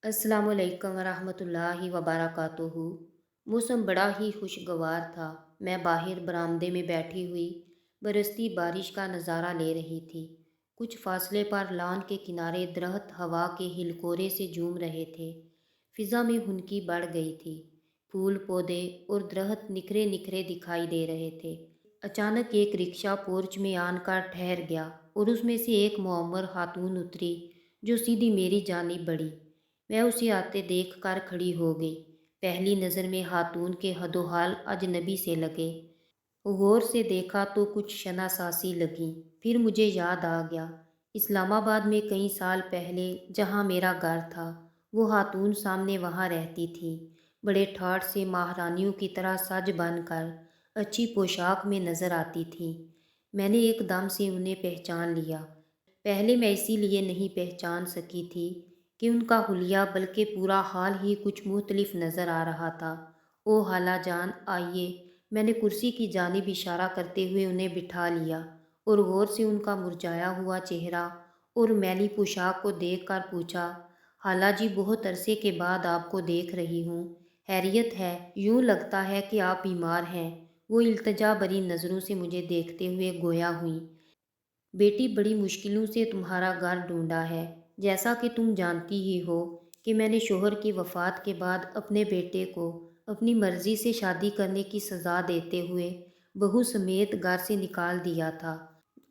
अस्सलाम वालेकुम वरहमतुल्लाहि वबरकातुहू। मौसम बड़ा ही खुशगवार था। मैं बाहर बरामदे में बैठी हुई बरसती बारिश का नज़ारा ले रही थी। कुछ फासले पर लॉन के किनारे दरख्त हवा के हिलकोरे से झूम रहे थे। फिज़ा में हुनकी बढ़ गई थी। फूल पौधे और दरख्त निखरे निखरे दिखाई दे रहे थे। अचानक एक रिक्शा पोर्च में आकर ठहर गया और उसमें से एक मुअम्मर खातून उतरी जो सीधी मेरी जानिब बढ़ी। मैं उसे आते देख कर खड़ी हो गई। पहली नज़र में खातून के हदोहाल अजनबी से लगे। गौर से देखा तो कुछ शनासासी लगी। फिर मुझे याद आ गया, इस्लामाबाद में कई साल पहले जहाँ मेरा घर था, वो खातून सामने वहाँ रहती थी। बड़े ठाठ से महारानियों की तरह सज बन कर अच्छी पोशाक में नज़र आती थी। मैंने एकदम से उन्हें पहचान लिया। पहले मैं इसीलिए नहीं पहचान सकी थी कि उनका हुलिया बल्कि पूरा हाल ही कुछ मुख्तलिफ नज़र आ रहा था। ओ हाला जान, आइए। मैंने कुर्सी की जानिब इशारा करते हुए उन्हें बिठा लिया और गौर से उनका मुरझाया हुआ चेहरा और मैली पोशाक को देखकर पूछा, हाला जी, बहुत अरसे के बाद आपको देख रही हूँ। हैरियत है? यूँ लगता है कि आप बीमार हैं। वो इल्तजा भरी नज़रों से मुझे देखते हुए गोया हुई। बेटी, बड़ी मुश्किलों से तुम्हारा घर ढूंढा है। जैसा कि तुम जानती ही हो कि मैंने शोहर की वफ़ात के बाद अपने बेटे को अपनी मर्ज़ी से शादी करने की सज़ा देते हुए बहू समेत घर से निकाल दिया था।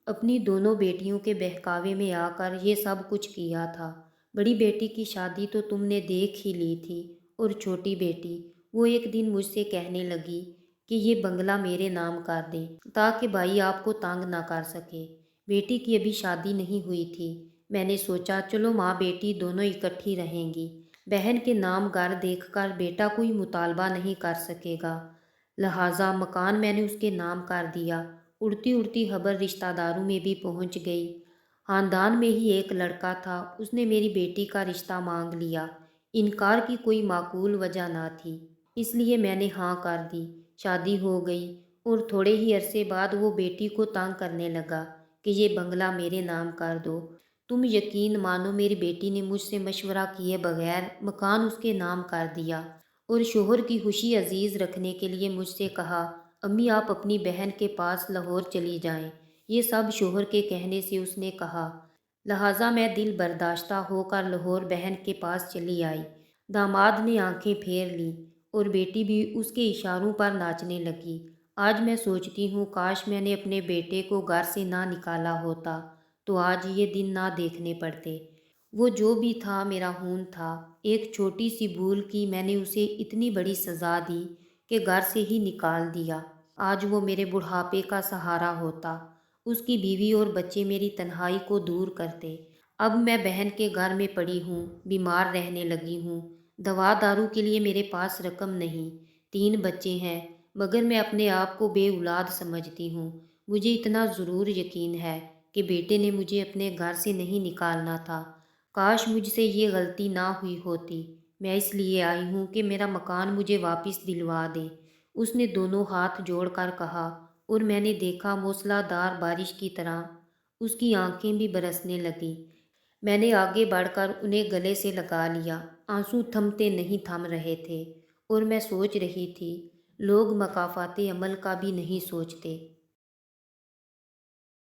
अपनी दोनों बेटियों के बहकावे में आकर ये सब कुछ किया था। बड़ी बेटी की शादी तो तुमने देख ही ली थी, और छोटी बेटी, वो एक दिन मुझसे कहने लगी कि ये बंगला मेरे नाम कर दें ताकि भाई आपको तंग ना कर सके। बेटी की अभी शादी नहीं हुई थी। मैंने सोचा चलो माँ बेटी दोनों इकट्ठी रहेंगी। बहन के नाम घर देखकर बेटा कोई मुतालबा नहीं कर सकेगा। लिहाजा मकान मैंने उसके नाम कर दिया। उड़ती उड़ती खबर रिश्तेदारों में भी पहुंच गई। खानदान में ही एक लड़का था, उसने मेरी बेटी का रिश्ता मांग लिया। इनकार की कोई माकूल वजह ना थी, इसलिए मैंने हाँ कर दी। शादी हो गई और थोड़े ही अरसे बाद वो बेटी को तंग करने लगा कि ये बंगला मेरे नाम कर दो। तुम यकीन मानो, मेरी बेटी ने मुझसे मशवरा किए बगैर मकान उसके नाम कर दिया और शोहर की खुशी अजीज़ रखने के लिए मुझसे कहा, अम्मी आप अपनी बहन के पास लाहौर चली जाएं। ये सब शोहर के कहने से उसने कहा। लिहाजा मैं दिल बर्दाश्ता होकर लाहौर बहन के पास चली आई। दामाद ने आंखें फेर लीं और बेटी भी उसके इशारों पर नाचने लगी। आज मैं सोचती हूँ काश मैंने अपने बेटे को घर से ना निकाला होता तो आज ये दिन ना देखने पड़ते। वो जो भी था मेरा खून था। एक छोटी सी भूल की मैंने उसे इतनी बड़ी सज़ा दी कि घर से ही निकाल दिया। आज वो मेरे बुढ़ापे का सहारा होता, उसकी बीवी और बच्चे मेरी तन्हाई को दूर करते। अब मैं बहन के घर में पड़ी हूँ, बीमार रहने लगी हूँ। दवा दारू के लिए मेरे पास रकम नहीं। 3 बच्चे हैं, मगर मैं अपने आप को बेऔलाद समझती हूँ। मुझे इतना ज़रूर यकीन है कि बेटे ने मुझे अपने घर से नहीं निकालना था। काश मुझसे ये गलती ना हुई होती। मैं इसलिए आई हूँ कि मेरा मकान मुझे वापस दिलवा दे। उसने दोनों हाथ जोड़कर कहा और मैंने देखा मूसलाधार बारिश की तरह उसकी आंखें भी बरसने लगीं। मैंने आगे बढ़कर उन्हें गले से लगा लिया। आंसू थमते नहीं थम रहे थे और मैं सोच रही थी, लोग मकाफाते अमल का भी नहीं सोचते।